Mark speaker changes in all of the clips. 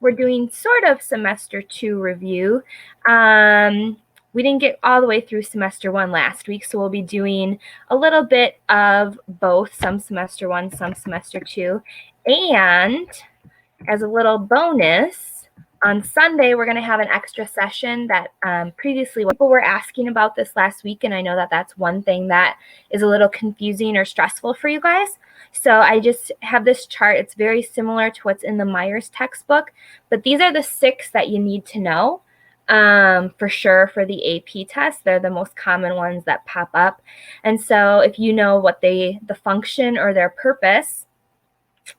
Speaker 1: we're doing sort of semester 2 review. We didn't get all the way through semester 1 last week, so we'll be doing a little bit of both, some semester 1, some semester 2. And as a little bonus, on Sunday, we're going to have an extra session that previously people were asking about this last week, and I know that that's one thing that is a little confusing or stressful for you guys. So I just have this chart. It's very similar to what's in the Myers textbook, but these are the 6 that you need to know for sure for the AP test. They're the most common ones that pop up. And so if you know what the function or their purpose,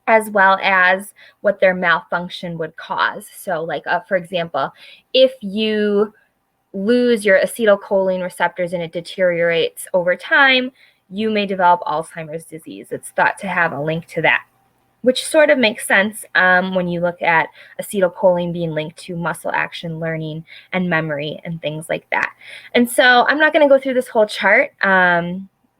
Speaker 1: as well as what their malfunction would cause. So like, for example, if you lose your acetylcholine receptors and it deteriorates over time, you may develop Alzheimer's disease. It's thought to have a link to that, which sort of makes sense when you look at acetylcholine being linked to muscle action, learning, and memory, and things like that. And so I'm not going to go through this whole chart,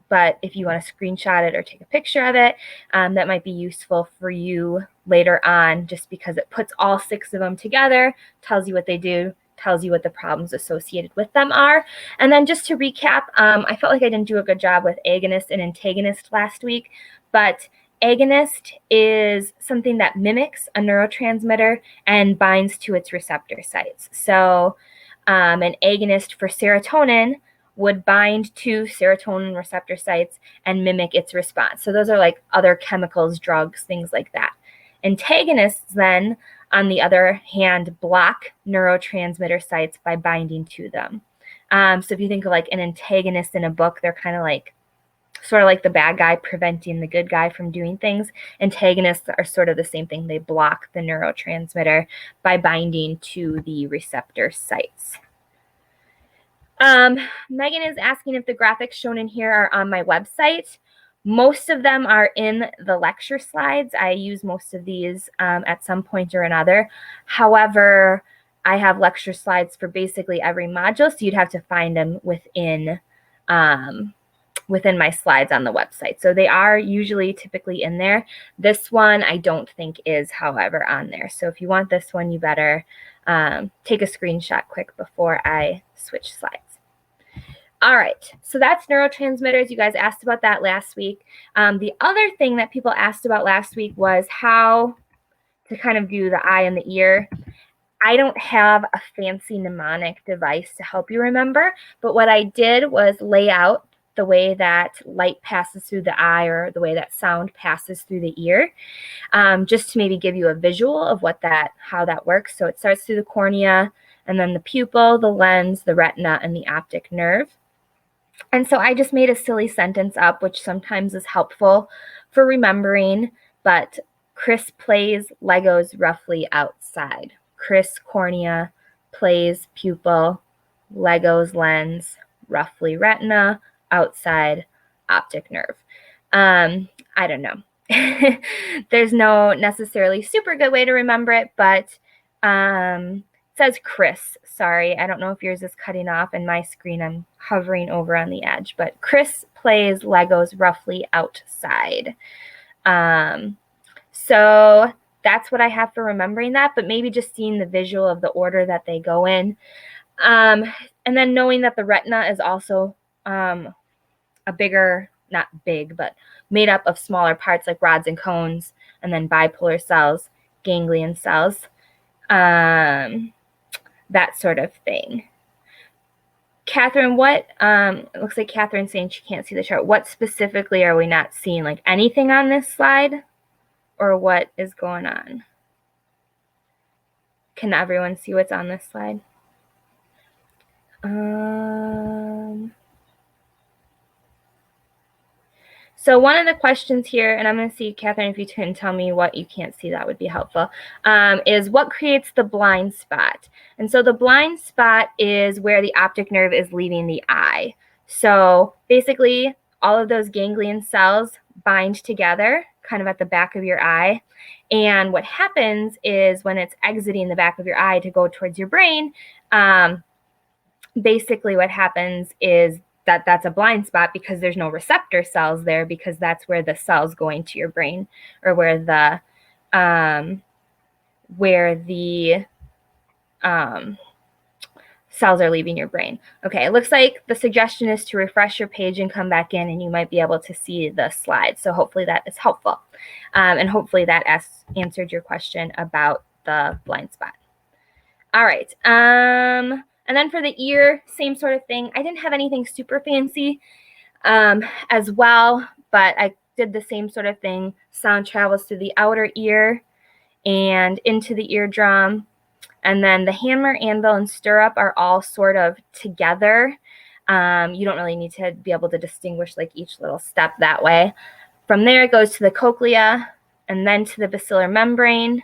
Speaker 1: but if you want to screenshot it or take a picture of it, that might be useful for you later on, just because it puts all 6 of them together, tells you what they do, tells you what the problems associated with them are. And then just to recap, I felt like I didn't do a good job with agonist and antagonist last week, but agonist is something that mimics a neurotransmitter and binds to its receptor sites. So an agonist for serotonin would bind to serotonin receptor sites and mimic its response. So those are like other chemicals, drugs, things like that. Antagonists then, on the other hand, block neurotransmitter sites by binding to them. So if you think of like an antagonist in a book, they're kind of like sort of like the bad guy preventing the good guy from doing things. Antagonists are sort of the same thing. They block the neurotransmitter by binding to the receptor sites. Megan is asking if the graphics shown in here are on my website. Most of them are in the lecture slides. I use most of these at some point or another. However, I have lecture slides for basically every module, so you'd have to find them within my slides on the website. So they are usually typically in there. This one I don't think is, however, on there. So if you want this one, you better take a screenshot quick before I switch slides. All right, so that's neurotransmitters. You guys asked about that last week. The other thing that people asked about last week was how to kind of do the eye and the ear. I don't have a fancy mnemonic device to help you remember, but what I did was lay out the way that light passes through the eye or the way that sound passes through the ear, just to maybe give you a visual of how that works. So it starts through the cornea, and then the pupil, the lens, the retina, and the optic nerve. And so I just made a silly sentence up, which sometimes is helpful for remembering, but Chris plays Legos roughly outside. Chris cornea, plays pupil, Legos lens, roughly retina, outside optic nerve. I don't know. There's no necessarily super good way to remember it, but it says Chris. Sorry, I don't know if yours is cutting off, and my screen I'm hovering over on the edge, but Chris plays Legos roughly outside. So that's what I have for remembering that, but maybe just seeing the visual of the order that they go in. And then knowing that the retina is also a bigger, not big, but made up of smaller parts like rods and cones, and then bipolar cells, ganglion cells, that sort of thing. Catherine, it looks like Catherine's saying she can't see the chart. What specifically are we not seeing? Like anything on this slide, or what is going on? Can everyone see what's on this slide? So one of the questions here, and I'm going to see, Catherine, if you can tell me what you can't see, that would be helpful, is what creates the blind spot? And so the blind spot is where the optic nerve is leaving the eye. So basically, all of those ganglion cells bind together kind of at the back of your eye. And what happens is when it's exiting the back of your eye to go towards your brain, basically what happens is that's a blind spot because there's no receptor cells there, because that's where the cells going to your brain, or where the where the cells are leaving your brain. Okay, it looks like the suggestion is to refresh your page and come back in, and you might be able to see the slides. So hopefully that is helpful. And hopefully that answered your question about the blind spot. All right. And then for the ear, same sort of thing. I didn't have anything super fancy as well, but I did the same sort of thing. Sound travels through the outer ear and into the eardrum. And then the hammer, anvil, and stirrup are all sort of together. You don't really need to be able to distinguish like each little step that way. From there, it goes to the cochlea, and then to the basilar membrane,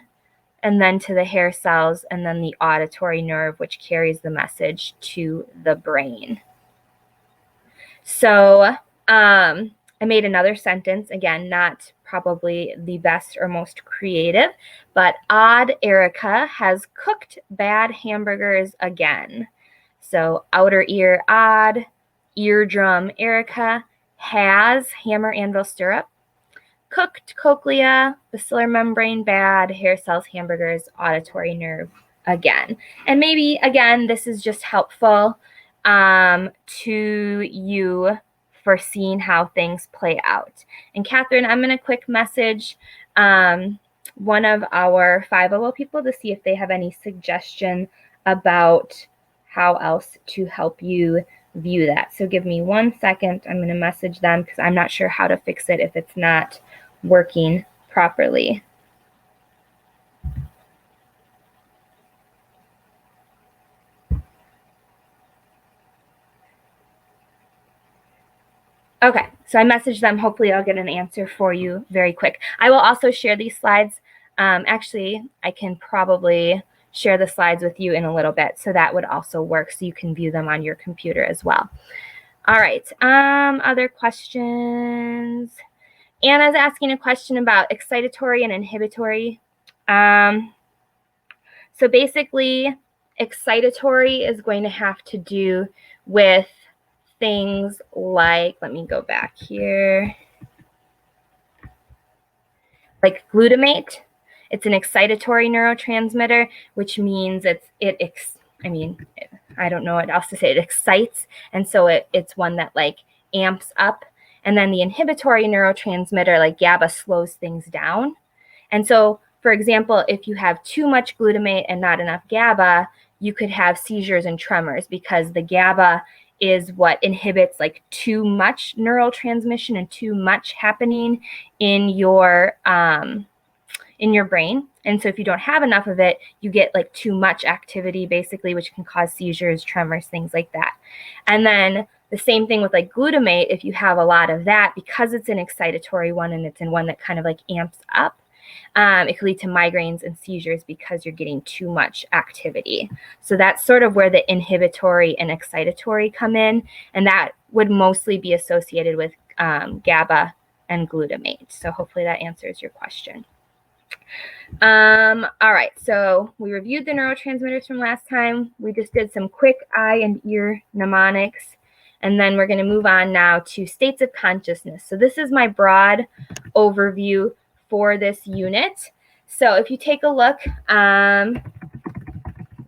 Speaker 1: and then to the hair cells, and then the auditory nerve, which carries the message to the brain. So I made another sentence, again, not probably the best or most creative, but odd Erica has cooked bad hamburgers again. So outer ear, odd, eardrum, Erica, has, hammer, anvil, stirrup, cooked, cochlea, basilar membrane, bad, hair cells, hamburgers, auditory nerve, again. And maybe, again, this is just helpful to you for seeing how things play out. And Catherine, I'm going to quick message one of our 500 people to see if they have any suggestion about how else to help you view that. So give me 1 second. I'm going to message them because I'm not sure how to fix it if it's not working properly. Okay, so I messaged them. Hopefully I'll get an answer for you very quick. I will also share these slides. Actually, I can probably share the slides with you in a little bit, so that would also work, so you can view them on your computer as well. All right, other questions? Anna's asking a question about excitatory and inhibitory. So basically, excitatory is going to have to do with things like, let me go back here, like glutamate. It's an excitatory neurotransmitter, which means I don't know what else to say. It excites, and so it's one that like amps up. And then the inhibitory neurotransmitter, like GABA, slows things down. And so, for example, if you have too much glutamate and not enough GABA, you could have seizures and tremors because the GABA is what inhibits like too much neurotransmission and too much happening in your brain. And so if you don't have enough of it, you get like too much activity basically, which can cause seizures, tremors, things like that. And then the same thing with like glutamate, if you have a lot of that, because it's an excitatory one and it's in one that kind of like amps up, it could lead to migraines and seizures because you're getting too much activity. So that's sort of where the inhibitory and excitatory come in, and that would mostly be associated with GABA and glutamate. So hopefully that answers your question. All right, so we reviewed the neurotransmitters from last time. We just did some quick eye and ear mnemonics, and then we're going to move on now to states of consciousness. So this is my broad overview for this unit. So if you take a look,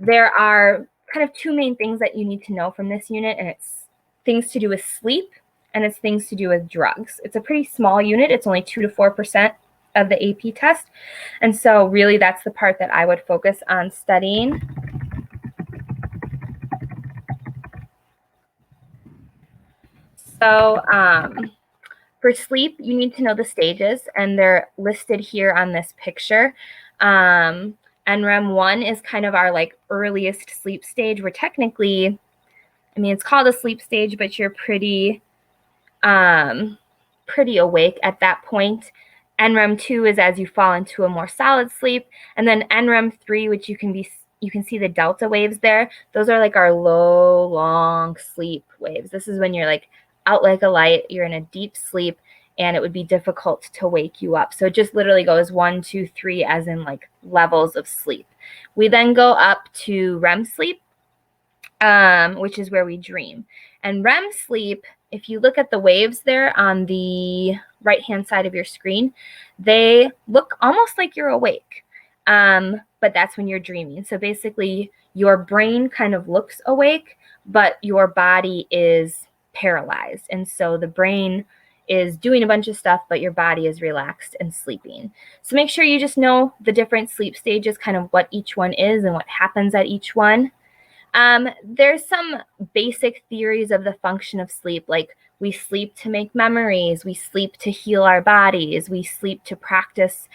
Speaker 1: there are kind of two main things that you need to know from this unit, and it's things to do with sleep and it's things to do with drugs. It's a pretty small unit. It's only 2 to 4% of the AP test. And so really that's the part that I would focus on studying. So for sleep, you need to know the stages, and they're listed here on this picture. NREM 1 is kind of our like earliest sleep stage. We're technically, it's called a sleep stage, but you're pretty awake at that point. NREM 2 is as you fall into a more solid sleep, and then NREM 3, which you can see the delta waves there. Those are like our low, long sleep waves. This is when you're like out like a light, you're in a deep sleep, and it would be difficult to wake you up. So it just literally goes 1, 2, 3, as in like levels of sleep. We then go up to REM sleep, which is where we dream. And REM sleep, if you look at the waves there on the right-hand side of your screen, they look almost like you're awake. but that's when you're dreaming. So basically, your brain kind of looks awake, but your body is paralyzed. And so the brain is doing a bunch of stuff, but your body is relaxed and sleeping. So make sure you just know the different sleep stages, kind of what each one is and what happens at each one. There's some basic theories of the function of sleep, like we sleep to make memories, we sleep to heal our bodies, we sleep to practice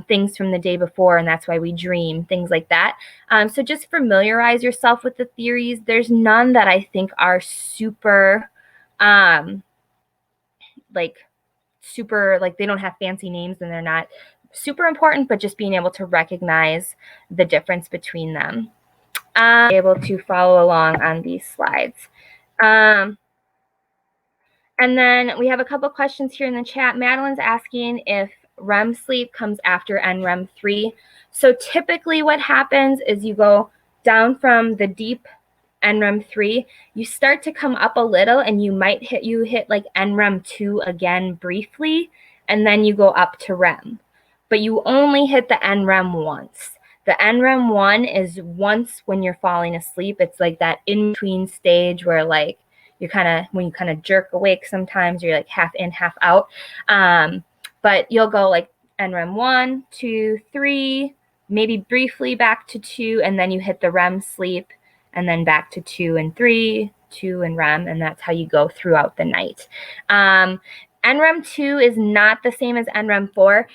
Speaker 1: things from the day before, and that's why we dream, things like that. So just familiarize yourself with the theories. There's none that I think are super, like they don't have fancy names and they're not super important, but just being able to recognize the difference between them. Able to follow along on these slides. And then we have a couple questions here in the chat. Madeline's asking if REM sleep comes after NREM 3. So typically what happens is you go down from the deep NREM 3, you start to come up a little and you might hit like NREM 2 again briefly, and then you go up to REM. But you only hit the NREM once. The NREM 1 is once when you're falling asleep. It's like that in-between stage where like when you kind of jerk awake sometimes, you're like half in, half out. But you'll go like NREM 1, 2, 3, maybe briefly back to 2, and then you hit the REM sleep, and then back to 2 and 3, 2 and REM, and that's how you go throughout the night. NREM 2 is not the same as NREM 4.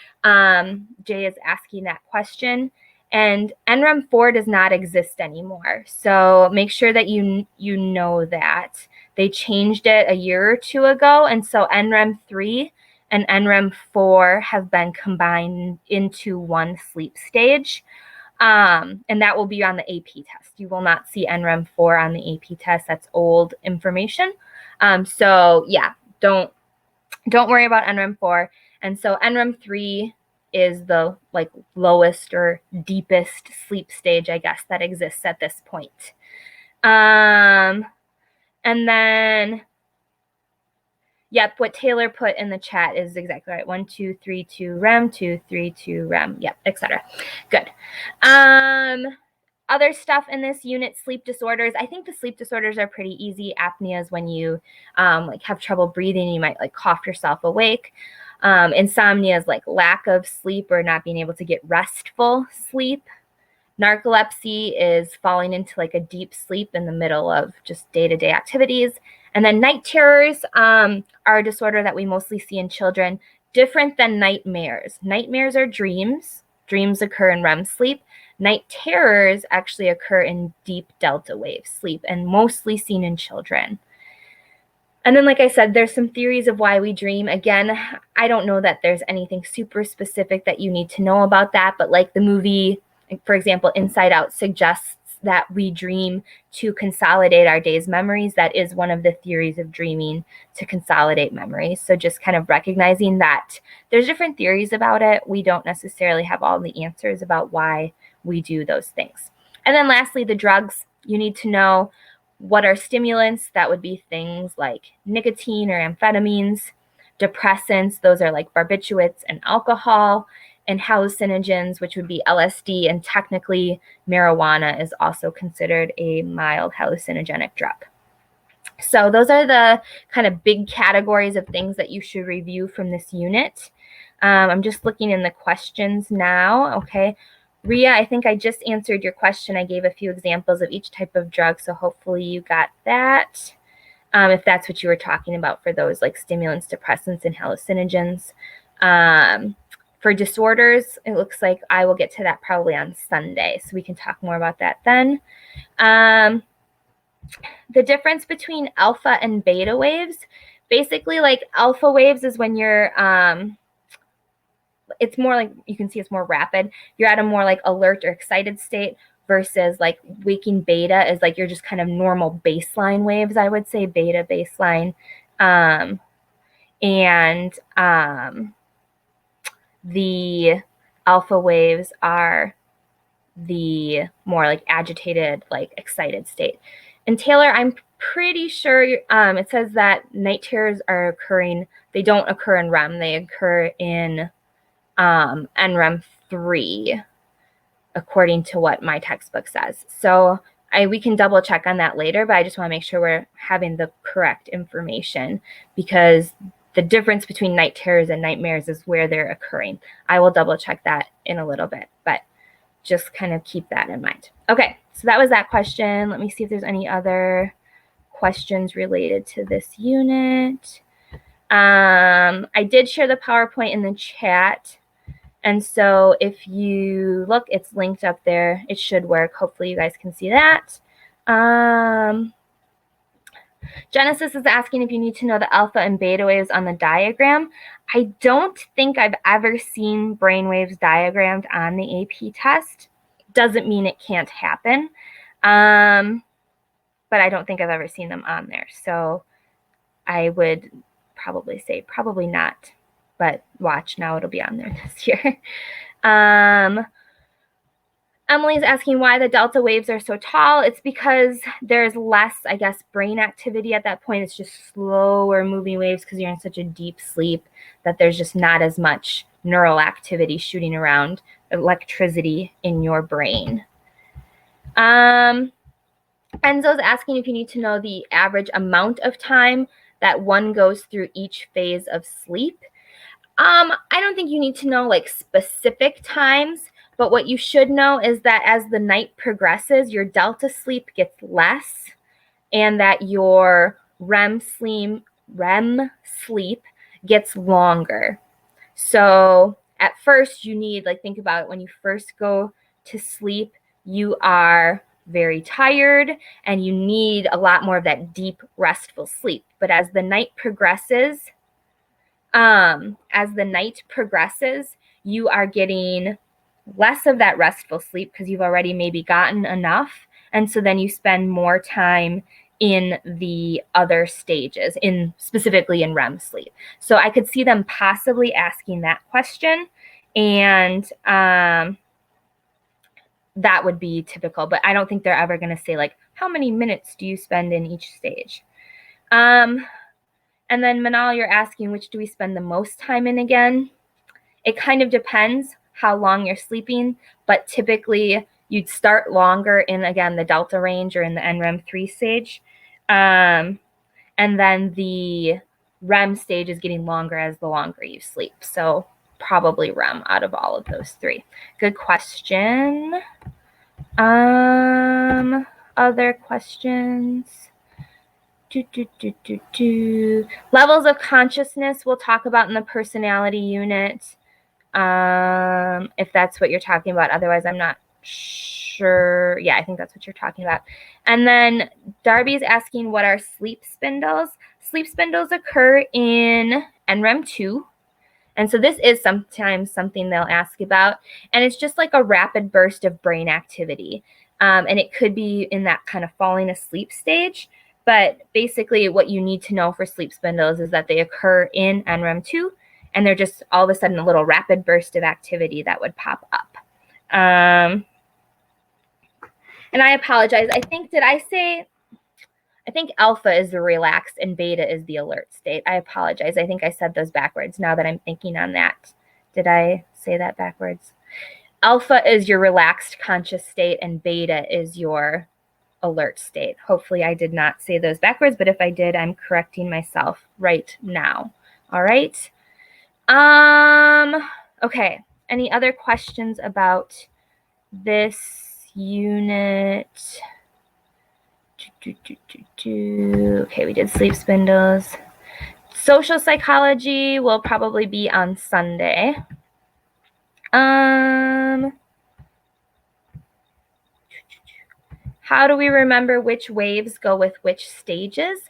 Speaker 1: Jay is asking that question. And NREM 4 does not exist anymore. So make sure that you know that. They changed it a year or two ago. And so NREM 3 and NREM 4 have been combined into one sleep stage. And that will be on the AP test. You will not see NREM 4 on the AP test. That's old information. So yeah, don't worry about NREM 4. And so NREM 3 is the like lowest or deepest sleep stage, I guess, that exists at this point. And then, yep, what Taylor put in the chat is exactly right. 1, 2, 3, 2 REM, 2, 3, 2 REM. Yep, etc. Good. Other stuff in this unit, sleep disorders. I think the sleep disorders are pretty easy. Apnea is when you like have trouble breathing. You might like cough yourself awake. Insomnia is like lack of sleep or not being able to get restful sleep. Narcolepsy is falling into like a deep sleep in the middle of just day-to-day activities. And then night terrors are a disorder that we mostly see in children, different than nightmares. Nightmares are dreams. Dreams occur in REM sleep. Night terrors actually occur in deep delta wave sleep and mostly seen in children. And then, like I said, there's some theories of why we dream. Again, I don't know that there's anything super specific that you need to know about that, but like the movie, for example, Inside Out suggests that we dream to consolidate our day's memories. That is one of the theories of dreaming, to consolidate memories. So just kind of recognizing that there's different theories about it. We don't necessarily have all the answers about why we do those things. And then lastly, the drugs. You need to know what are stimulants. That would be things like nicotine or amphetamines. Depressants, those are like barbiturates and alcohol. And hallucinogens, which would be LSD, and technically marijuana is also considered a mild hallucinogenic drug. So those are the kind of big categories of things that you should review from this unit. I'm just looking in the questions now. Okay. Ria, I think I just answered your question. I gave a few examples of each type of drug, so hopefully you got that. If that's what you were talking about for those like stimulants, depressants, and hallucinogens. For disorders, it looks like I will get to that probably on Sunday, so we can talk more about that then. The difference between alpha and beta waves, basically like alpha waves is when you're, it's more like, you can see it's more rapid. You're at a more like alert or excited state, versus like waking beta is like you're just kind of normal baseline waves, I would say, beta baseline. The alpha waves are the more like agitated, like excited state. And Taylor, I'm pretty sure it says that night terrors are occurring. They don't occur in REM. They occur in NREM 3. according to what my textbook says. So we can double check on that later, but I just want to make sure we're having the correct information, because the difference between night terrors and nightmares is where they're occurring. I will double check that in a little bit, but just kind of keep that in mind. Okay, so that was that question. Let me see if there's any other questions related to this unit. I did share the PowerPoint in the chat. And so if you look, it's linked up there. It should work. Hopefully you guys can see that. Genesis is asking if you need to know the alpha and beta waves on the diagram. I don't think I've ever seen brain waves diagrammed on the AP test. Doesn't mean it can't happen. But I don't think I've ever seen them on there. So I would probably say probably not. But watch, now it'll be on there this year. Emily's asking why the delta waves are so tall. It's because there's less, I guess, brain activity at that point. It's just slower moving waves because you're in such a deep sleep that there's just not as much neural activity shooting around, electricity in your brain. Enzo's asking if you need to know the average amount of time that one goes through each phase of sleep. I don't think you need to know like specific times, but what you should know is that as the night progresses, your delta sleep gets less and that your REM sleep gets longer. So at first you need, like, think about it, when you first go to sleep, you are very tired and you need a lot more of that deep, restful sleep. But as the night progresses, you are getting less of that restful sleep because you've already maybe gotten enough. And so then you spend more time in the other stages, specifically in REM sleep. So I could see them possibly asking that question, and that would be typical, but I don't think they're ever going to say like, how many minutes do you spend in each stage? And then Manal, you're asking, which do we spend the most time in again? It kind of depends how long you're sleeping, but typically you'd start longer in, again, the delta range or in the NREM 3 stage. And then the REM stage is getting longer as the longer you sleep. So probably REM out of all of those three. Good question. Other questions? Levels of consciousness we'll talk about in the personality unit, if that's what you're talking about. Otherwise, I'm not sure. Yeah, I think that's what you're talking about. And then Darby's asking, what are sleep spindles? Sleep spindles occur in NREM 2. And so this is sometimes something they'll ask about. And it's just like a rapid burst of brain activity. And it could be in that kind of falling asleep stage. But basically what you need to know for sleep spindles is that they occur in NREM 2, and they're just all of a sudden a little rapid burst of activity that would pop up. And I apologize. I think alpha is the relaxed and beta is the alert state. I apologize. I think I said those backwards now that I'm thinking on that. Did I say that backwards? Alpha is your relaxed conscious state and beta is your alert state. Hopefully I did not say those backwards, but if I did, I'm correcting myself right now. All right. Okay. Any other questions about this unit? Okay, we did sleep spindles. Social psychology will probably be on Sunday. How do we remember which waves go with which stages?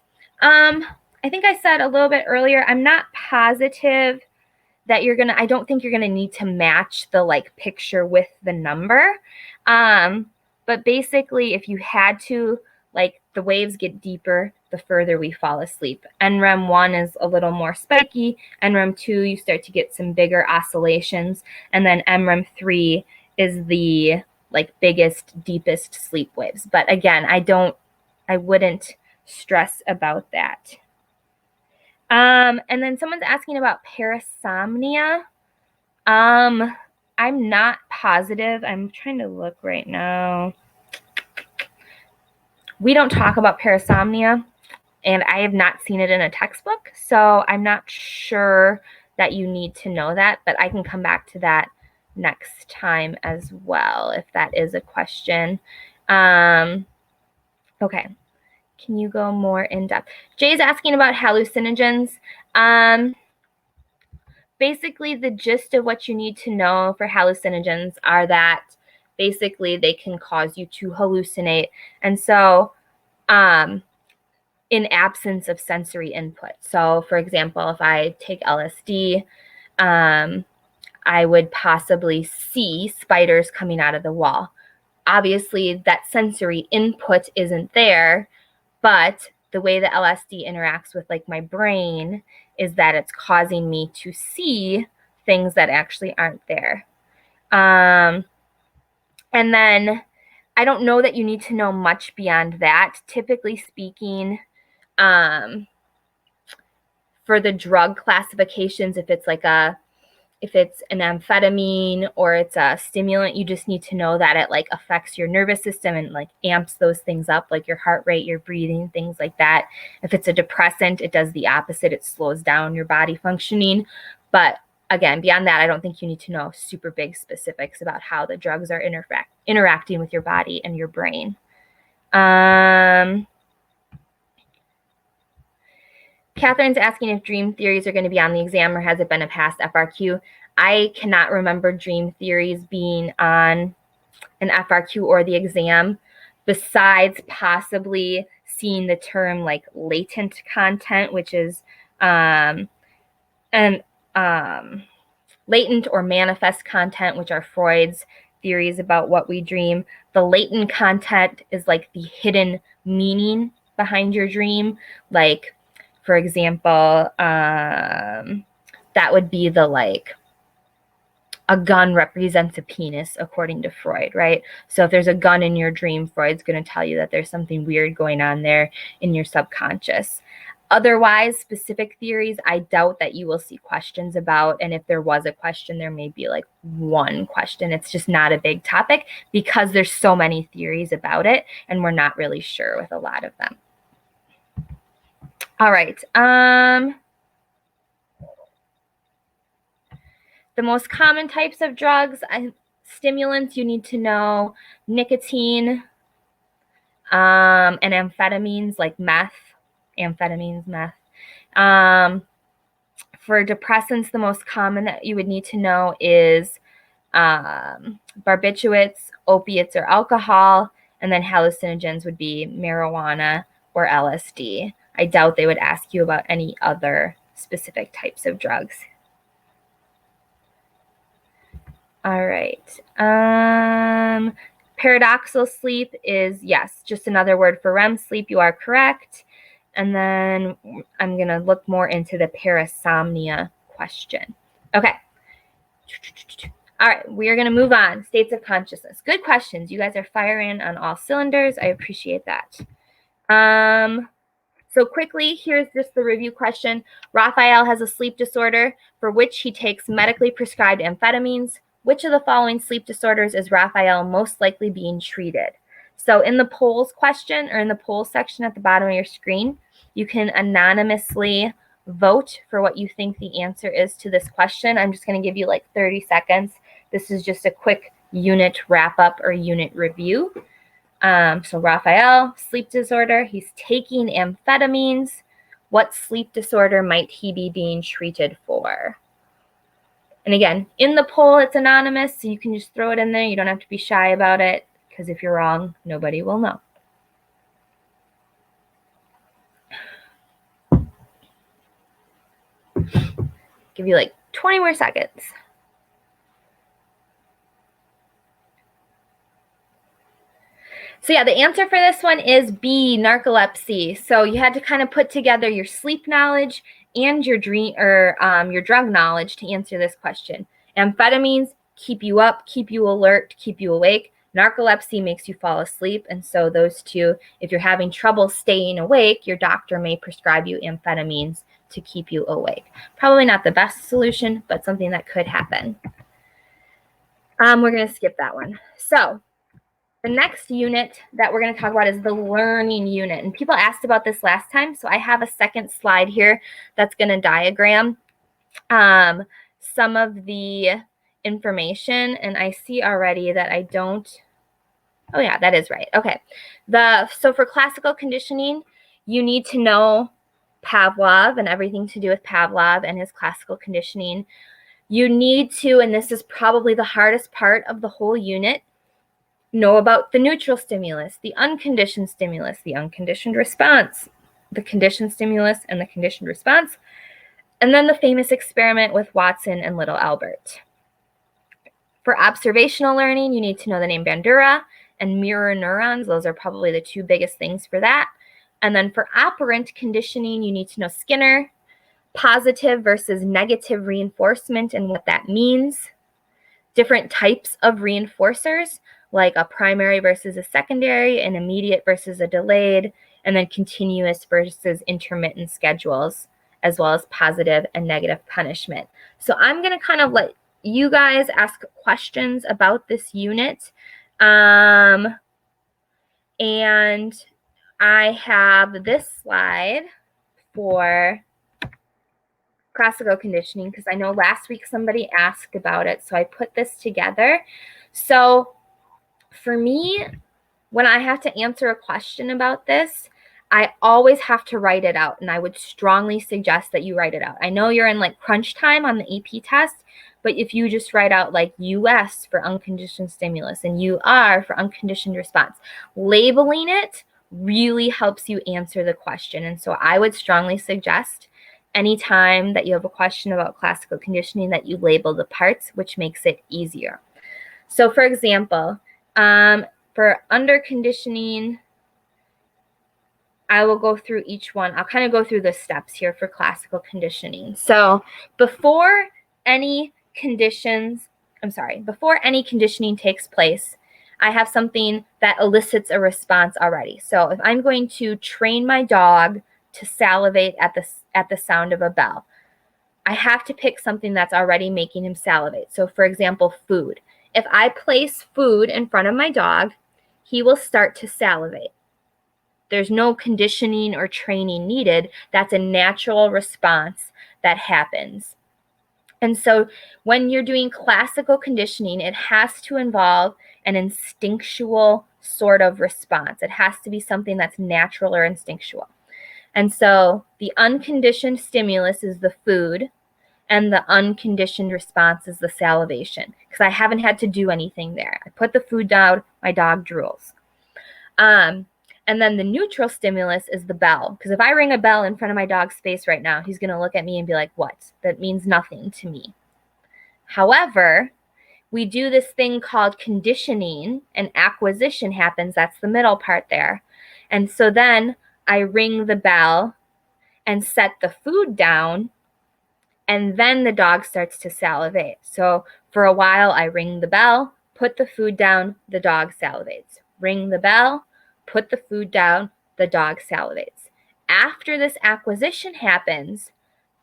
Speaker 1: I think I said a little bit earlier, I'm not positive that I don't think you're gonna need to match the like picture with the number. But basically if you had to, like, the waves get deeper the further we fall asleep. NREM 1 is a little more spiky. NREM 2, you start to get some bigger oscillations. And then NREM 3 is the like biggest, deepest sleep waves. But again, I wouldn't stress about that. And then someone's asking about parasomnia. I'm not positive. I'm trying to look right now. We don't talk about parasomnia, and I have not seen it in a textbook, so I'm not sure that you need to know that, but I can come back to that next time as well if that is a question. Okay, can you go more in depth? Jay's asking about hallucinogens. Basically, the gist of what you need to know for hallucinogens are that basically they can cause you to hallucinate. And so, in absence of sensory input. So, for example, if I take LSD, I would possibly see spiders coming out of the wall. Obviously, that sensory input isn't there, but the way the LSD interacts with like my brain is that it's causing me to see things that actually aren't there. And then I don't know that you need to know much beyond that. Typically speaking, for the drug classifications, if it's an amphetamine or it's a stimulant, you just need to know that it like affects your nervous system and like amps those things up, like your heart rate, your breathing, things like that. If it's a depressant, it does the opposite. It slows down your body functioning. But again, beyond that, I don't think you need to know super big specifics about how the drugs are interacting with your body and your brain. Catherine's asking if dream theories are going to be on the exam or has it been a past FRQ. I cannot remember dream theories being on an FRQ or the exam, besides possibly seeing the term like latent content, which is latent or manifest content, which are Freud's theories about what we dream. The latent content is like the hidden meaning behind your dream. Like, for example, that would be the like, a gun represents a penis, according to Freud, right? So if there's a gun in your dream, Freud's going to tell you that there's something weird going on there in your subconscious. Otherwise, specific theories, I doubt that you will see questions about. And if there was a question, there may be like one question. It's just not a big topic because there's so many theories about it, and we're not really sure with a lot of them. All right. The most common types of drugs, stimulants, you need to know nicotine, and amphetamines like meth, meth. For depressants, the most common that you would need to know is barbiturates, opiates, or alcohol, and then hallucinogens would be marijuana or LSD. I doubt they would ask you about any other specific types of drugs. All right. Paradoxical sleep is, yes, just another word for REM sleep. You are correct. And then I'm going to look more into the parasomnia question. Okay. All right. We are going to move on. States of consciousness. Good questions. You guys are firing on all cylinders. I appreciate that. So quickly, here's just the review question. Raphael has a sleep disorder for which he takes medically prescribed amphetamines. Which of the following sleep disorders is Raphael most likely being treated? So in the polls question, or in the polls section at the bottom of your screen, you can anonymously vote for what you think the answer is to this question. I'm just going to give you like 30 seconds. This is just a quick unit wrap up or unit review. So Raphael, sleep disorder, he's taking amphetamines. What sleep disorder might he be being treated for? And again, in the poll, it's anonymous, so you can just throw it in there. You don't have to be shy about it, because if you're wrong, nobody will know. Give you like 20 more seconds. So yeah, the answer for this one is B, narcolepsy. So you had to kind of put together your sleep knowledge and your dream or your drug knowledge to answer this question. Amphetamines keep you up, keep you alert, keep you awake. Narcolepsy makes you fall asleep. And so those two, if you're having trouble staying awake, your doctor may prescribe you amphetamines to keep you awake. Probably not the best solution, but something that could happen. We're going to skip that one. So the next unit that we're going to talk about is the learning unit. And people asked about this last time, so I have a second slide here that's going to diagram some of the information. And I see already that I don't. Oh, yeah, that is right. Okay. So for classical conditioning, you need to know Pavlov and everything to do with Pavlov and his classical conditioning. You need to, and this is probably the hardest part of the whole unit, know about the neutral stimulus, the unconditioned stimulus, the unconditioned response, the conditioned stimulus and the conditioned response, and then the famous experiment with Watson and little Albert. For observational learning, you need to know the name Bandura and mirror neurons. Those are probably the two biggest things for that. And then for operant conditioning, you need to know Skinner, positive versus negative reinforcement and what that means, different types of reinforcers, like a primary versus a secondary, an immediate versus a delayed, and then continuous versus intermittent schedules, as well as positive and negative punishment. So I'm going to kind of let you guys ask questions about this unit. And I have this slide for classical conditioning because I know last week somebody asked about it, so I put this together. So for me, when I have to answer a question about this, I always have to write it out, and I would strongly suggest that you write it out. I know you're in like crunch time on the AP test, but if you just write out like US for unconditioned stimulus and UR for unconditioned response, labeling it really helps you answer the question. And so I would strongly suggest anytime that you have a question about classical conditioning that you label the parts, which makes it easier. So for example, for under conditioning, I will go through each one. I'll kind of go through the steps here for classical conditioning. So before any conditioning takes place, I have something that elicits a response already. So if I'm going to train my dog to salivate at the sound of a bell, I have to pick something that's already making him salivate. So for example, food. If I place food in front of my dog, he will start to salivate. There's no conditioning or training needed. That's a natural response that happens. And so when you're doing classical conditioning, it has to involve an instinctual sort of response. It has to be something that's natural or instinctual. And so the unconditioned stimulus is the food, and the unconditioned response is the salivation, because I haven't had to do anything there. I put the food down, my dog drools. And then the neutral stimulus is the bell, because if I ring a bell in front of my dog's face right now, he's going to look at me and be like, what? That means nothing to me. However, we do this thing called conditioning, and acquisition happens. That's the middle part there. And so then I ring the bell and set the food down, and then the dog starts to salivate. So for a while, I ring the bell, put the food down, the dog salivates. Ring the bell, put the food down, the dog salivates. After this acquisition happens,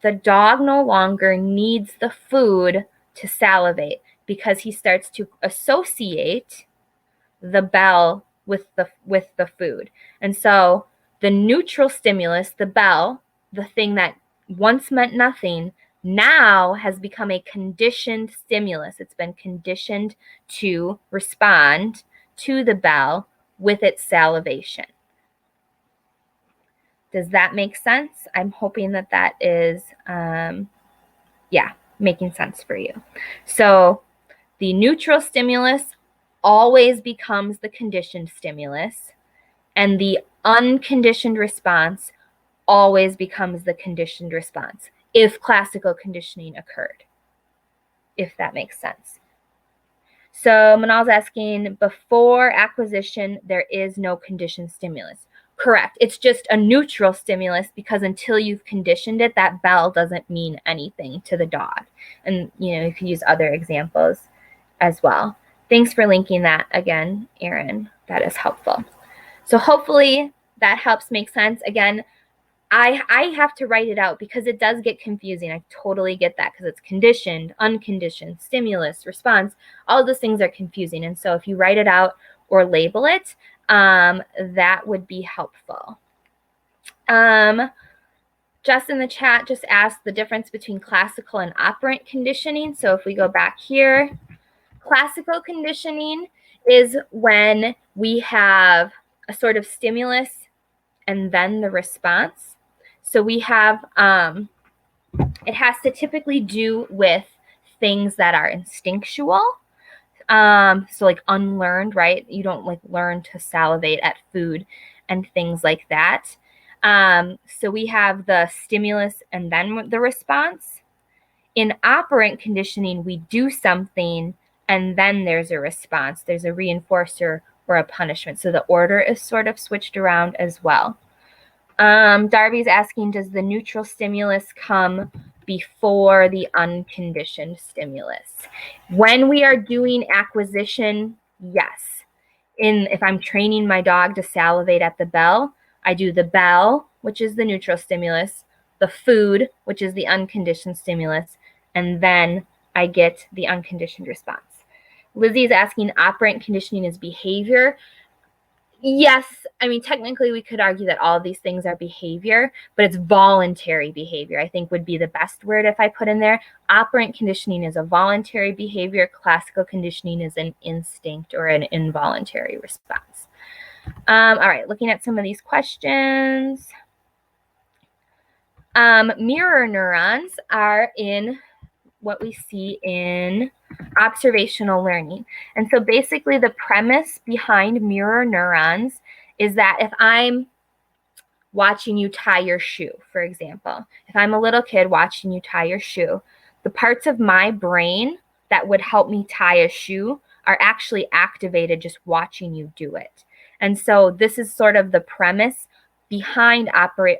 Speaker 1: the dog no longer needs the food to salivate because he starts to associate the bell with the food. And so the neutral stimulus, the bell, the thing that once meant nothing, now has become a conditioned stimulus. It's been conditioned to respond to the bell with its salivation. Does that make sense? I'm hoping that is, making sense for you. So the neutral stimulus always becomes the conditioned stimulus, and the unconditioned response always becomes the conditioned response if classical conditioning occurred, if that makes sense. So Manal's asking, before acquisition, there is no conditioned stimulus. Correct. It's just a neutral stimulus because until you've conditioned it, that bell doesn't mean anything to the dog. And, you can use other examples as well. Thanks for linking that again, Erin. That is helpful. So hopefully that helps make sense. Again, I have to write it out because it does get confusing. I totally get that because it's conditioned, unconditioned, stimulus, response. All those things are confusing. And so if you write it out or label it, that would be helpful. Jess in the chat just asked the difference between classical and operant conditioning. So if we go back here, classical conditioning is when we have a sort of stimulus and then the response. So we have, it has to typically do with things that are instinctual. So like unlearned, right? You don't like learn to salivate at food and things like that. So we have the stimulus and then the response. In operant conditioning, we do something and then there's a response. There's a reinforcer or a punishment. So the order is sort of switched around as well. Darby's asking, does the neutral stimulus come before the unconditioned stimulus? When we are doing acquisition, yes. If I'm training my dog to salivate at the bell, I do the bell, which is the neutral stimulus, the food, which is the unconditioned stimulus, and then I get the unconditioned response. Lizzie is asking, operant conditioning is behavior. Yes, I mean, technically we could argue that all of these things are behavior, but it's voluntary behavior, I think would be the best word if I put in there. Operant conditioning is a voluntary behavior. Classical conditioning is an instinct or an involuntary response. All right, looking at some of these questions. Mirror neurons are in what we see in observational learning. And so basically the premise behind mirror neurons is that if I'm watching you tie your shoe, for example, if I'm a little kid watching you tie your shoe, the parts of my brain that would help me tie a shoe are actually activated just watching you do it. And so this is sort of the premise behind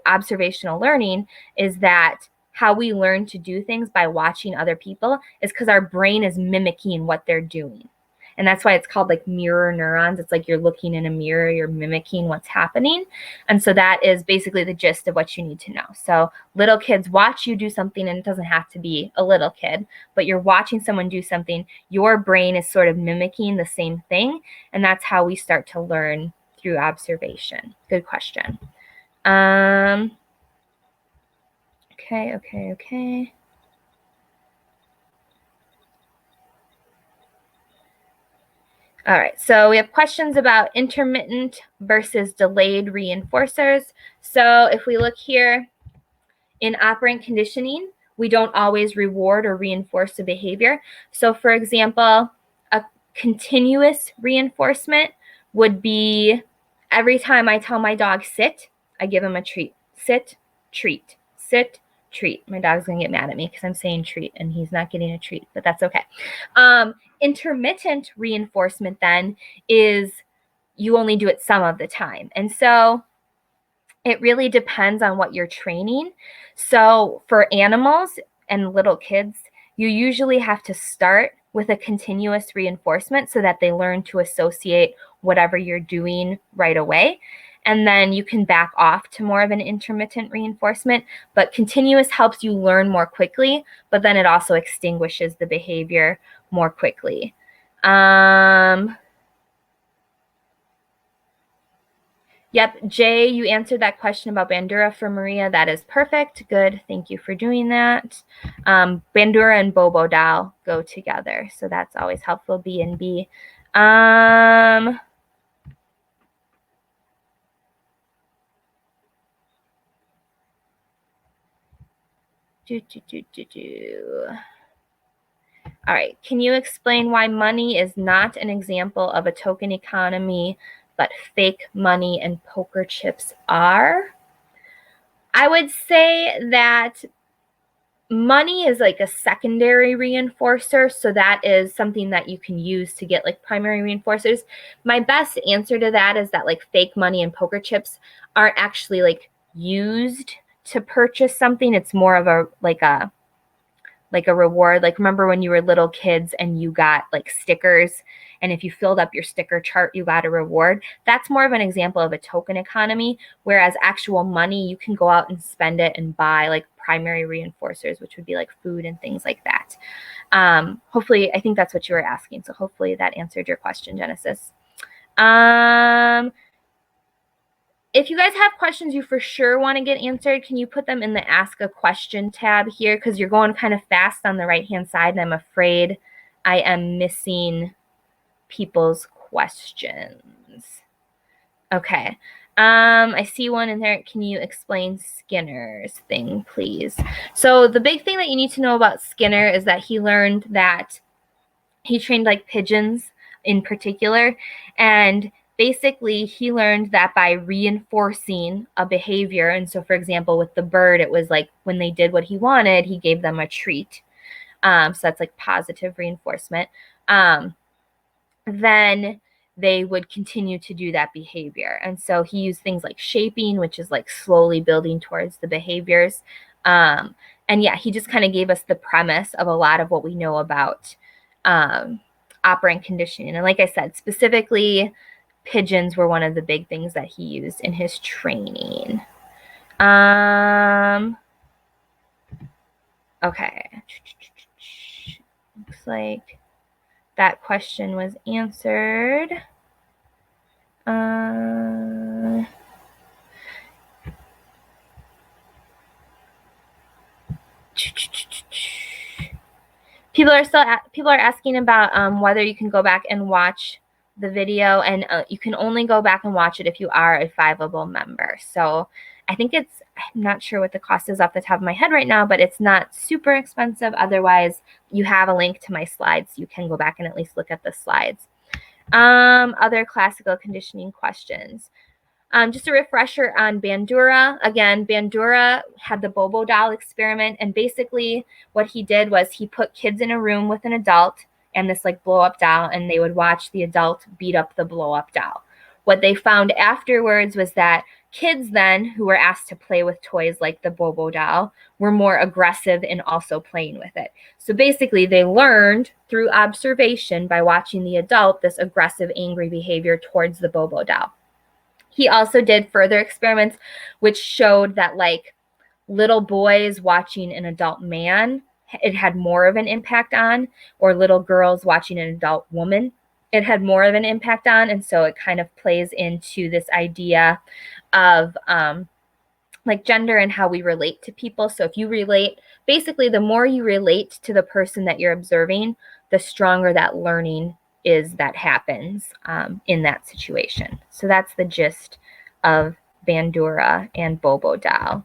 Speaker 1: observational learning, is that how we learn to do things by watching other people is because our brain is mimicking what they're doing. And that's why it's called like mirror neurons. It's like you're looking in a mirror, you're mimicking what's happening. And so that is basically the gist of what you need to know. So little kids watch you do something, and it doesn't have to be a little kid, but you're watching someone do something. Your brain is sort of mimicking the same thing. And that's how we start to learn through observation. Good question. Okay. All right, so we have questions about intermittent versus delayed reinforcers. So if we look here in operant conditioning, we don't always reward or reinforce a behavior. So for example, a continuous reinforcement would be every time I tell my dog sit, I give him a treat. Sit, treat, sit, treat. My dog's gonna get mad at me because I'm saying treat and he's not getting a treat, but that's okay. Intermittent reinforcement then is you only do it some of the time. And so it really depends on what you're training. So for animals and little kids, you usually have to start with a continuous reinforcement so that they learn to associate whatever you're doing right away. And then you can back off to more of an intermittent reinforcement. But continuous helps you learn more quickly, but then it also extinguishes the behavior more quickly. Yep, Jay, you answered that question about Bandura for Maria. That is perfect. Good. Thank you for doing that. Bandura and Bobo Doll go together, so that's always helpful. B and B. All right, can you explain why money is not an example of a token economy, but fake money and poker chips are? I would say that money is like a secondary reinforcer, so that is something that you can use to get like primary reinforcers. My best answer to that is that like fake money and poker chips aren't actually like used to purchase something. It's more of a like a reward. Like remember when you were little kids and you got like stickers, and if you filled up your sticker chart, you got a reward. That's more of an example of a token economy, whereas actual money, you can go out and spend it and buy like primary reinforcers, which would be like food and things like that. Hopefully, I think that's what you were asking. So hopefully that answered your question, Genesis. If you guys have questions you for sure want to get answered, can you put them in the Ask a Question tab here? Because you're going kind of fast on the right-hand side, and I'm afraid I am missing people's questions. Okay. I see one in there. Can you explain Skinner's thing, please? So the big thing that you need to know about Skinner is that he learned that he trained like pigeons in particular, and basically he learned that by reinforcing a behavior, and so for example with the bird, it was like when they did what he wanted, he gave them a treat. So that's like positive reinforcement. Then they would continue to do that behavior. And so he used things like shaping, which is like slowly building towards the behaviors. And yeah, he just kind of gave us the premise of a lot of what we know about operant conditioning. And like I said, specifically, pigeons were one of the big things that he used in his training. Okay. Looks like that question was answered. People are asking about whether you can go back and watch the video, and you can only go back and watch it if you are a Fiveable member. So I think I'm not sure what the cost is off the top of my head right now, but it's not super expensive. Otherwise, you have a link to my slides. You can go back and at least look at the slides. Other classical conditioning questions. Just a refresher on Bandura. Again, Bandura had the Bobo doll experiment, and basically what he did was he put kids in a room with an adult and this like blow up doll, and they would watch the adult beat up the blow up doll. What they found afterwards was that kids then who were asked to play with toys like the Bobo doll were more aggressive in also playing with it. So basically they learned through observation by watching the adult this aggressive, angry behavior towards the Bobo doll. He also did further experiments which showed that like little boys watching an adult man, it had more of an impact on, or little girls watching an adult woman, it had more of an impact on. And so it kind of plays into this idea of like gender and how we relate to people. So if you relate, basically the more you relate to the person that you're observing, the stronger that learning is that happens in that situation. So that's the gist of Bandura and Bobo doll.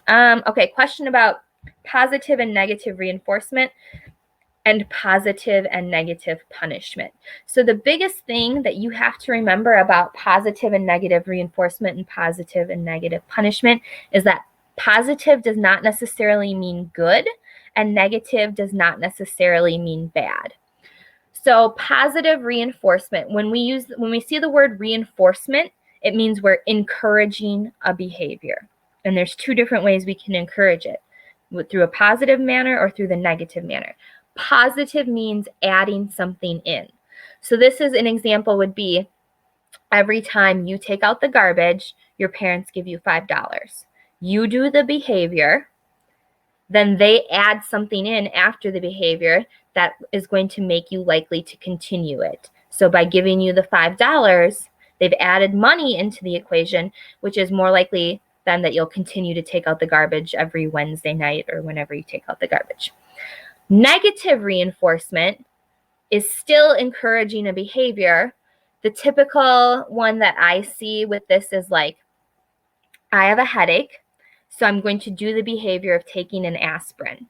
Speaker 1: Okay, question about positive and negative reinforcement and positive and negative punishment. So the biggest thing that you have to remember about positive and negative reinforcement and positive and negative punishment is that positive does not necessarily mean good, and negative does not necessarily mean bad. So positive reinforcement, when we see the word reinforcement, it means we're encouraging a behavior. And there's two different ways we can encourage it, through a positive manner or through the negative manner. Positive means adding something in. So this is an example would be every time you take out the garbage, your parents give you $5. You do the behavior, then they add something in after the behavior that is going to make you likely to continue it. So by giving you the $5, they've added money into the equation, which is more likely than that you'll continue to take out the garbage every Wednesday night or whenever you take out the garbage. Negative reinforcement is still encouraging a behavior. The typical one that I see with this is like, I have a headache, so I'm going to do the behavior of taking an aspirin.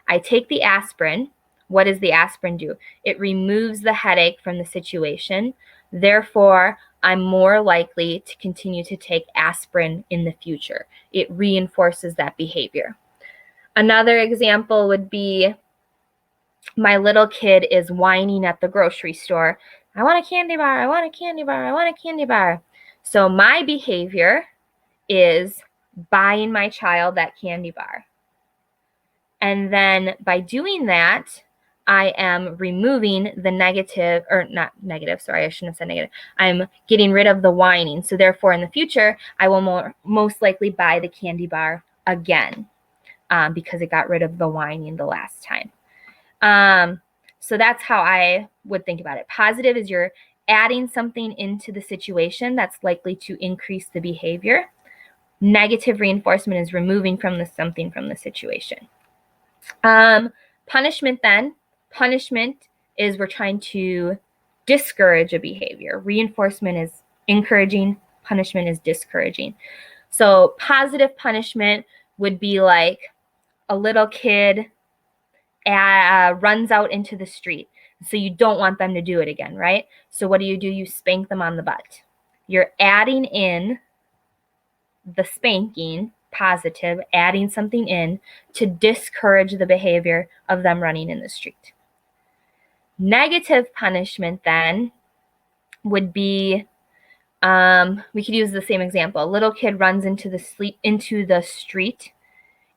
Speaker 1: I take the aspirin. What does the aspirin do? It removes the headache from the situation. Therefore, I'm more likely to continue to take aspirin in the future. It reinforces that behavior. Another example would be my little kid is whining at the grocery store. I want a candy bar. I want a candy bar. I want a candy bar. So my behavior is buying my child that candy bar. And then by doing that, I am removing the negative, or not negative, sorry, I shouldn't have said negative. I'm getting rid of the whining. So therefore, in the future, I will most likely buy the candy bar again because it got rid of the whining the last time. So that's how I would think about it. Positive is you're adding something into the situation that's likely to increase the behavior. Negative reinforcement is removing something from the situation. Punishment then. Punishment is we're trying to discourage a behavior. Reinforcement is encouraging. Punishment is discouraging. So positive punishment would be like a little kid runs out into the street. So you don't want them to do it again, right? So what do? You spank them on the butt. You're adding in the spanking, positive, adding something in to discourage the behavior of them running in the street. Negative punishment then would be, we could use the same example. A little kid runs into the street.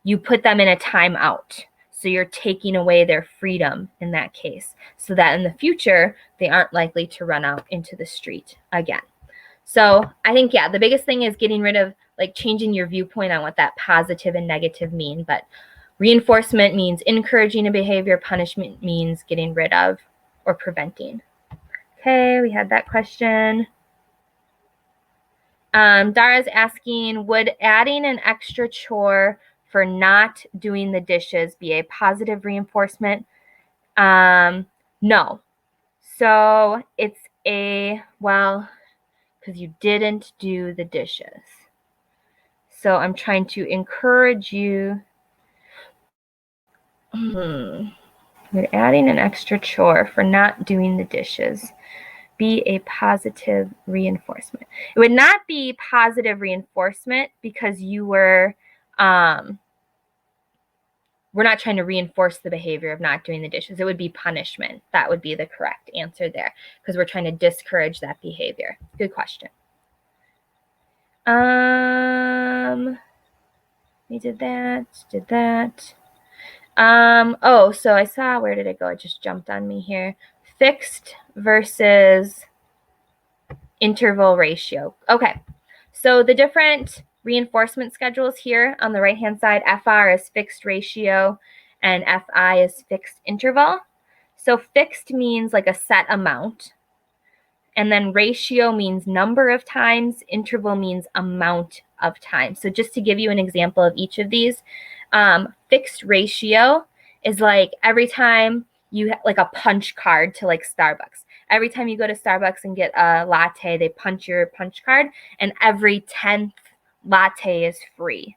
Speaker 1: You put them in a timeout. So you're taking away their freedom in that case, so that in the future, they aren't likely to run out into the street again. So I think, yeah, the biggest thing is getting rid of, like, changing your viewpoint on what that positive and negative mean. But reinforcement means encouraging a behavior. Punishment means getting rid of or preventing. Okay, we had that question. Dara's asking, would adding an extra chore for not doing the dishes be a positive reinforcement? No. So it's well, because you didn't do the dishes. So I'm trying to encourage you. Would adding an extra chore for not doing the dishes be a positive reinforcement? It would not be positive reinforcement because you were, we're not trying to reinforce the behavior of not doing the dishes. It would be punishment. That would be the correct answer there, because we're trying to discourage that behavior. Good question. We did that. Oh, so I saw, where did it go? It just jumped on me here. Fixed versus interval ratio. Okay, so the different reinforcement schedules here on the right-hand side, FR is fixed ratio and FI is fixed interval. So fixed means like a set amount, and then ratio means number of times, interval means amount of time. So just to give you an example of each of these, fixed ratio is like every time you like a punch card to like Starbucks. Every time you go to Starbucks and get a latte, they punch your punch card, and every 10th latte is free.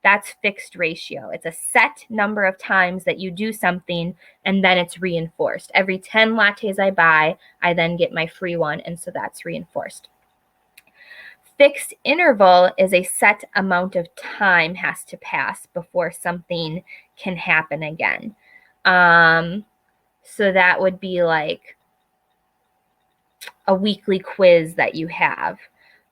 Speaker 1: That's fixed ratio. It's a set number of times that you do something, and then it's reinforced. Every 10 lattes I buy, I then get my free one, and so that's reinforced. Fixed interval is a set amount of time has to pass before something can happen again. So that would be like a weekly quiz that you have,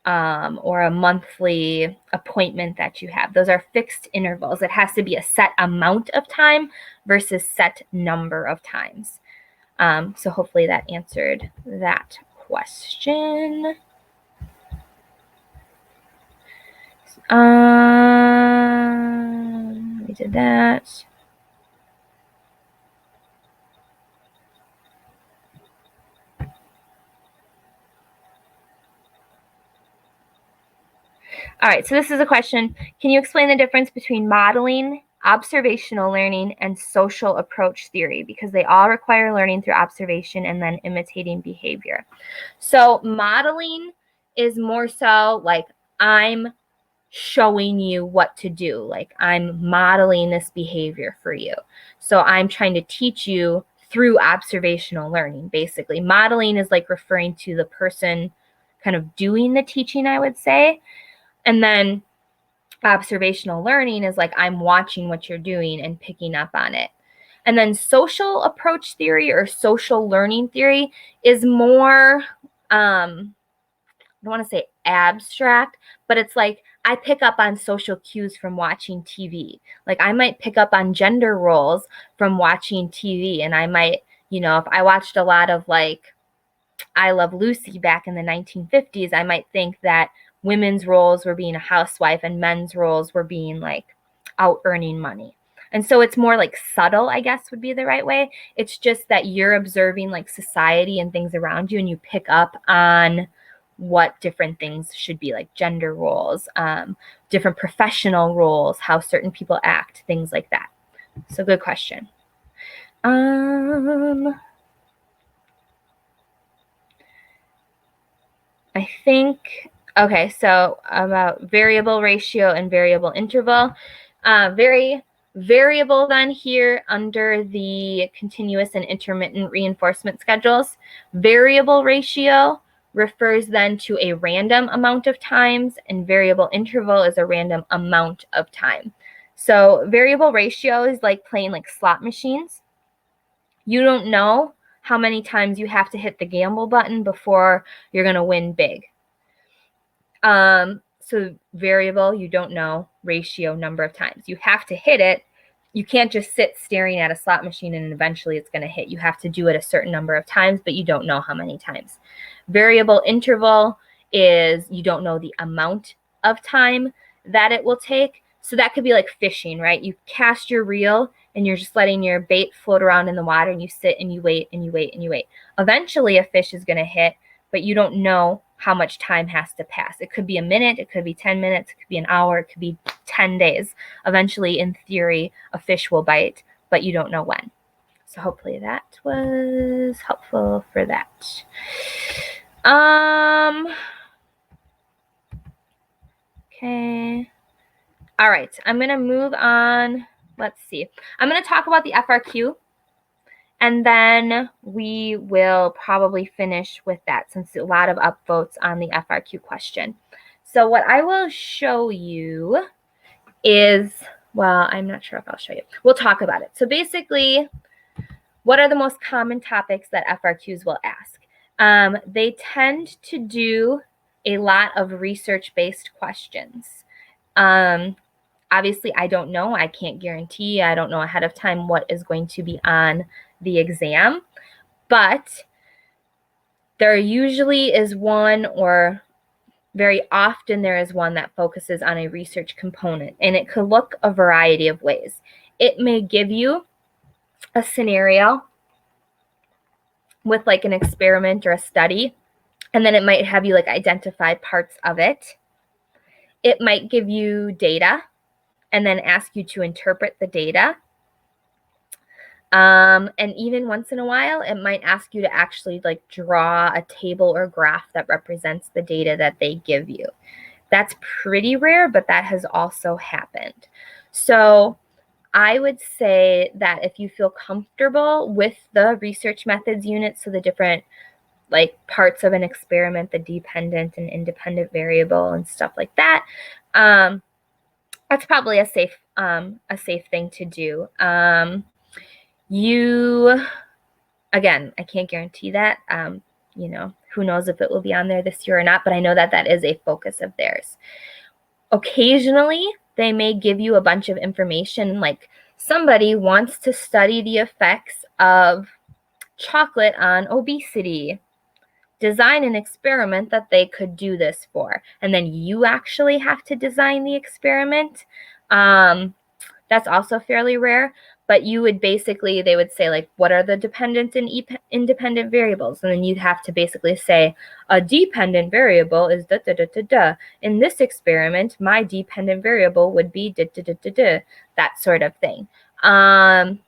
Speaker 1: or a monthly appointment that you have. Those are fixed intervals. It has to be a set amount of time versus set number of times. So hopefully that answered that question. We did that. All right, so this is a question. Can you explain the difference between modeling, observational learning, and social approach theory? Because they all require learning through observation and then imitating behavior. So modeling is more so like I'm showing you what to do. Like I'm modeling this behavior for you. So I'm trying to teach you through observational learning, basically. Modeling is like referring to the person kind of doing the teaching, I would say. And then observational learning is like I'm watching what you're doing and picking up on it. And then social approach theory or social learning theory is more don't want to say abstract, but it's like I pick up on social cues from watching TV. Like I might pick up on gender roles from watching TV, and I might, you know, if I watched a lot of like I Love Lucy back in the 1950s, I might think that women's roles were being a housewife and men's roles were being like out earning money. And so it's more like subtle, I guess would be the right way. It's just that you're observing like society and things around you, and you pick up on what different things should be, like gender roles, different professional roles, how certain people act, things like that. So good question. I think, okay, so about variable ratio and variable interval. Very variable then here under the continuous and intermittent reinforcement schedules. Variable ratio refers then to a random amount of times, and variable interval is a random amount of time. So variable ratio is like playing like slot machines. You don't know how many times you have to hit the gamble button before you're going to win big. So variable, you don't know, ratio, number of times. You have to hit it. You can't just sit staring at a slot machine and eventually it's going to hit. You have to do it a certain number of times, but you don't know how many times. Variable interval is you don't know the amount of time that it will take. So that could be like fishing, right? You cast your reel and you're just letting your bait float around in the water, and you sit and you wait and you wait and you wait. Eventually a fish is going to hit, but you don't know how much time has to pass. It could be a minute, it could be 10 minutes, it could be an hour, it could be 10 days. Eventually, in theory, a fish will bite, but you don't know when. So hopefully that was helpful for that. Okay. All right, I'm going to move on. Let's see. I'm going to talk about the FRQ, and then we will probably finish with that since a lot of upvotes on the FRQ question. So what I will show you is, well, I'm not sure if I'll show you. We'll talk about it. So basically, what are the most common topics that FRQs will ask? They tend to do a lot of research-based questions. Obviously, I don't know. I can't guarantee. I don't know ahead of time what is going to be on the exam, but there usually is one, or very often there is one that focuses on a research component, and it could look a variety of ways. It may give you a scenario with like an experiment or a study, and then it might have you like identify parts of it. It might give you data and then ask you to interpret the data. And even once in a while, it might ask you to actually like draw a table or graph that represents the data that they give you. That's pretty rare, but that has also happened. So I would say that if you feel comfortable with the research methods unit, so the different like parts of an experiment, the dependent and independent variable and stuff like that, that's probably a safe thing to do. Again, I can't guarantee that. You know, who knows if it will be on there this year or not, but I know that that is a focus of theirs. Occasionally, they may give you a bunch of information, like somebody wants to study the effects of chocolate on obesity. Design an experiment that they could do this for. And then you actually have to design the experiment. That's also fairly rare. But you would basically, they would say, like, what are the dependent and independent variables? And then you'd have to basically say, a dependent variable is da da da da da. In this experiment, my dependent variable would be da da da da da. That sort of thing. Again,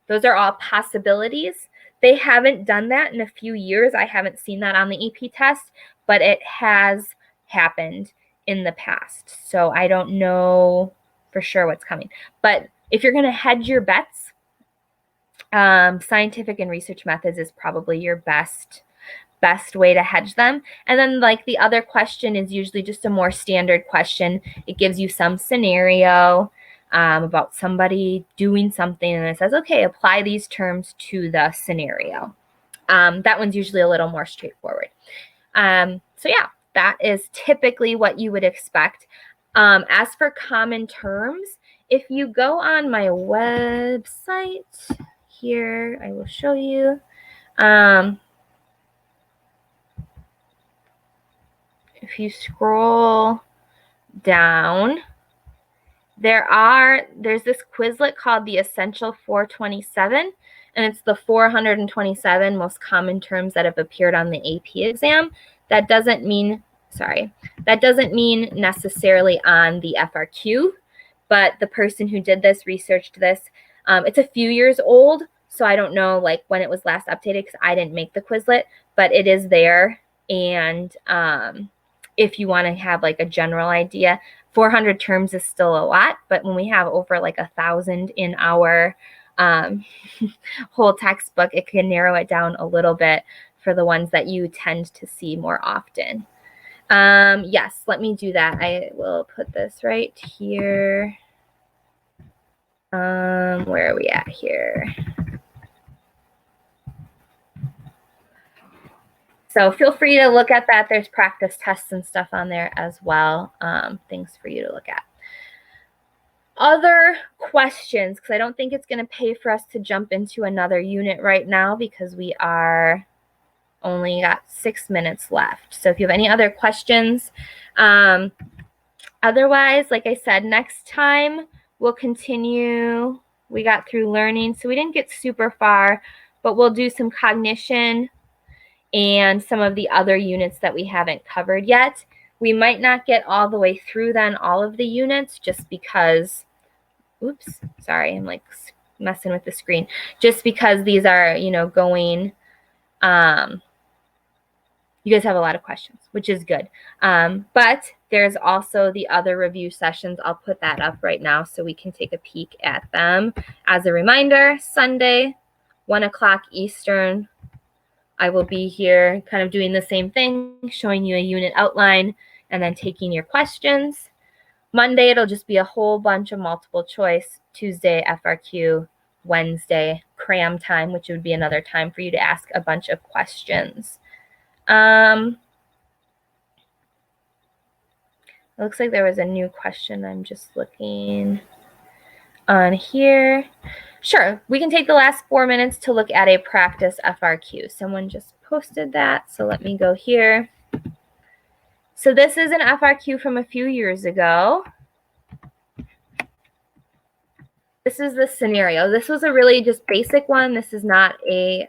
Speaker 1: those are all possibilities. They haven't done that in a few years. I haven't seen that on the AP test, but it has happened in the past. So I don't know for sure what's coming. But if you're going to hedge your bets, scientific and research methods is probably your best way to hedge them. And then like the other question is usually just a more standard question. It gives you some scenario about somebody doing something, and it says, okay, apply these terms to the scenario. That one's usually a little more straightforward. So yeah, that is typically what you would expect. As for common terms, if you go on my website here, I will show you. If you scroll down, there's this Quizlet called the Essential 427, and it's the 427 most common terms that have appeared on the AP exam. That doesn't mean necessarily on the FRQ, but the person who did this researched this. It's a few years old, so I don't know like when it was last updated because I didn't make the Quizlet, but it is there. And if you want to have like a general idea, 400 terms is still a lot, but when we have over like 1,000 in our whole textbook, it can narrow it down a little bit for the ones that you tend to see more often. Yes, let me do that. I will put this right here. Where are we at here? So feel free to look at that. There's practice tests and stuff on there as well. Things for you to look at. Other questions, because I don't think it's going to pay for us to jump into another unit right now because we are only got 6 minutes left. So if you have any other questions, otherwise, like I said, next time we'll continue. We got through learning, so we didn't get super far, but we'll do some cognition and some of the other units that we haven't covered yet. We might not get all the way through then all of the units just because, oops, sorry, I'm like messing with the screen. Just because these are, going, you guys have a lot of questions, which is good. But there's also the other review sessions. I'll put that up right now so we can take a peek at them. As a reminder, Sunday, 1 o'clock Eastern, I will be here kind of doing the same thing, showing you a unit outline and then taking your questions. Monday, it'll just be a whole bunch of multiple choice. Tuesday, FRQ. Wednesday, cram time, which would be another time for you to ask a bunch of questions. It looks like there was a new question. I'm just looking on here. Sure, we can take the last 4 minutes to look at a practice FRQ. Someone just posted that, so let me go here. So this is an FRQ from a few years ago. This is the scenario. This was a really just basic one. This is not a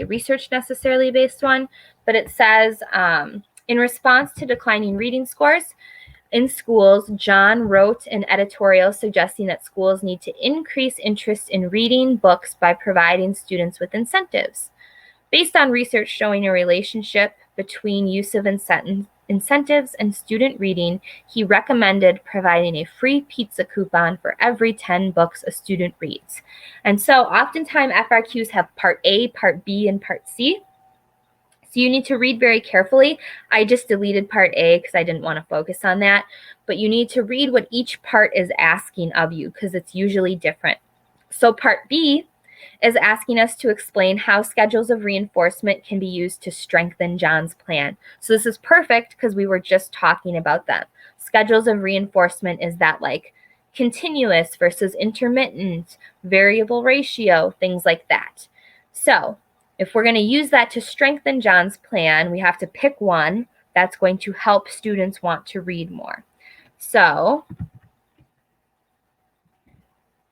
Speaker 1: research necessarily based one, but it says, in response to declining reading scores in schools, John wrote an editorial suggesting that schools need to increase interest in reading books by providing students with incentives. Based on research showing a relationship between use of incentives and student reading, he recommended providing a free pizza coupon for every 10 books a student reads. And so oftentimes FRQs have part A, part B, and part C. So you need to read very carefully. I just deleted part A because I didn't want to focus on that. But you need to read what each part is asking of you because it's usually different. So part B is asking us to explain how schedules of reinforcement can be used to strengthen John's plan. So this is perfect because we were just talking about them. Schedules of reinforcement is that like continuous versus intermittent, variable ratio, things like that. So if we're going to use that to strengthen John's plan, we have to pick one that's going to help students want to read more. So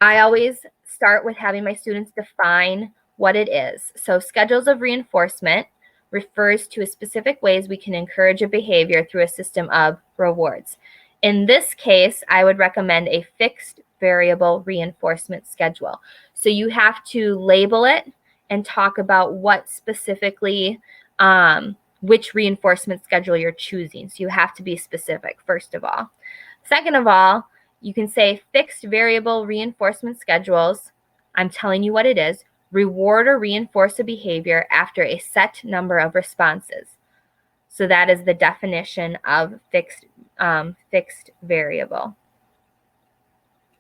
Speaker 1: I always start with having my students define what it is. So schedules of reinforcement refers to a specific ways we can encourage a behavior through a system of rewards. In this case, I would recommend a fixed variable reinforcement schedule. So you have to label it and talk about what specifically, which reinforcement schedule you're choosing. So you have to be specific, first of all. Second of all, you can say fixed variable reinforcement schedules. I'm telling you what it is. Reward or reinforce a behavior after a set number of responses. So that is the definition of fixed variable.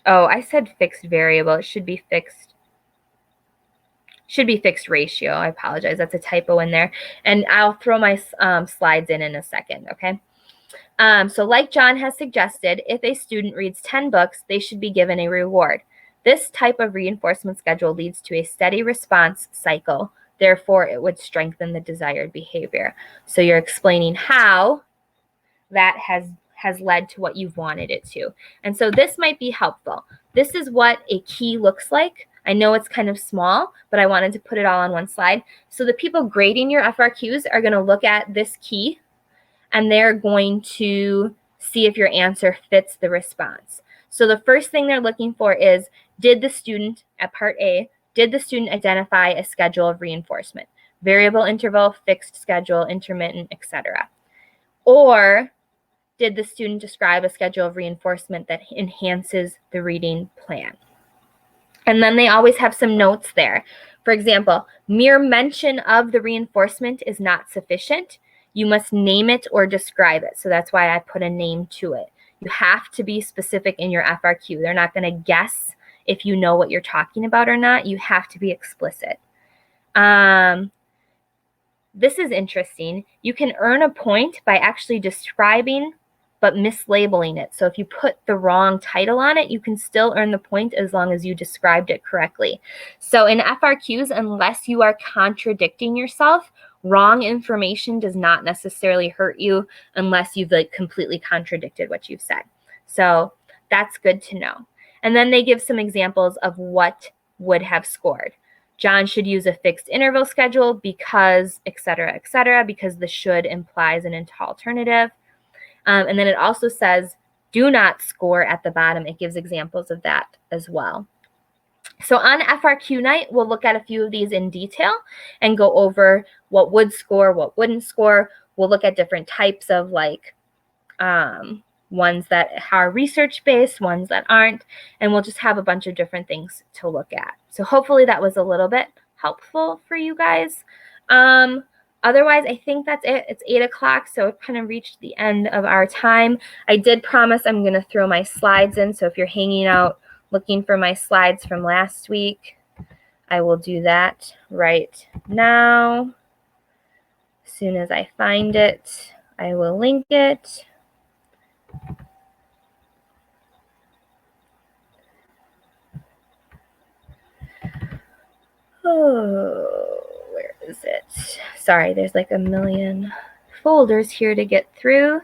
Speaker 1: Oh, I said fixed variable. It should be fixed. Should be fixed ratio. I apologize. That's a typo in there. And I'll throw my slides in a second, okay? So like John has suggested, if a student reads 10 books, they should be given a reward. This type of reinforcement schedule leads to a steady response cycle. Therefore, it would strengthen the desired behavior. So you're explaining how that has led to what you've wanted it to. And so this might be helpful. This is what a key looks like. I know it's kind of small, but I wanted to put it all on one slide. So the people grading your FRQs are going to look at this key, and they're going to see if your answer fits the response. So the first thing they're looking for is, did the student, at part A, did the student identify a schedule of reinforcement? Variable interval, fixed schedule, intermittent, etc. Or did the student describe a schedule of reinforcement that enhances the reading plan? And then they always have some notes there. For example, mere mention of the reinforcement is not sufficient. You must name it or describe it. So that's why I put a name to it. You have to be specific in your FRQ. They're not going to guess if you know what you're talking about or not. You have to be explicit. This is interesting. You can earn a point by actually describing but mislabeling it. So if you put the wrong title on it, you can still earn the point as long as you described it correctly. So in FRQs, unless you are contradicting yourself, wrong information does not necessarily hurt you unless you've like completely contradicted what you've said. So that's good to know. And then they give some examples of what would have scored. John should use a fixed interval schedule because, et cetera, because the should implies an alternative. And then it also says, do not score at the bottom. It gives examples of that as well. So on FRQ night, we'll look at a few of these in detail and go over what would score, what wouldn't score. We'll look at different types of like ones that are research-based, ones that aren't, and we'll just have a bunch of different things to look at. So hopefully that was a little bit helpful for you guys. Otherwise, I think that's it. It's 8 o'clock, so we've kind of reached the end of our time. I did promise I'm going to throw my slides in, so if you're hanging out looking for my slides from last week, I will do that right now. As soon as I find it, I will link it. Oh, where is it? Sorry, there's like a million folders here to get through.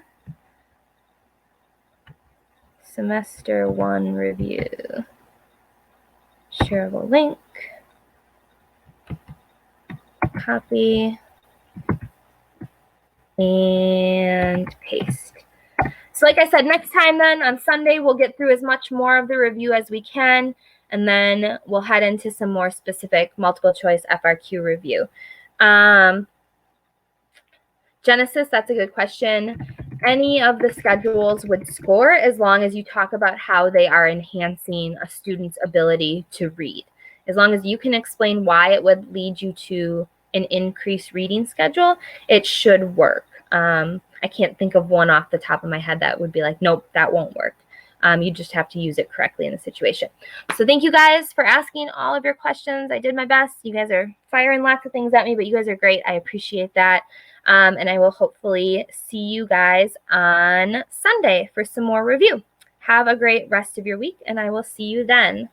Speaker 1: Semester 1 review. Shareable link. Copy. And paste. So like I said, next time then on Sunday, we'll get through as much more of the review as we can. And then we'll head into some more specific multiple choice FRQ review. Genesis, that's a good question. Any of the schedules would score as long as you talk about how they are enhancing a student's ability to read. As long as you can explain why it would lead you to an increased reading schedule, it should work. I can't think of one off the top of my head that would be like, nope, that won't work. You just have to use it correctly in the situation. So thank you guys for asking all of your questions. I did my best. You guys are firing lots of things at me, but you guys are great. I appreciate that. And I will hopefully see you guys on Sunday for some more review. Have a great rest of your week, and I will see you then.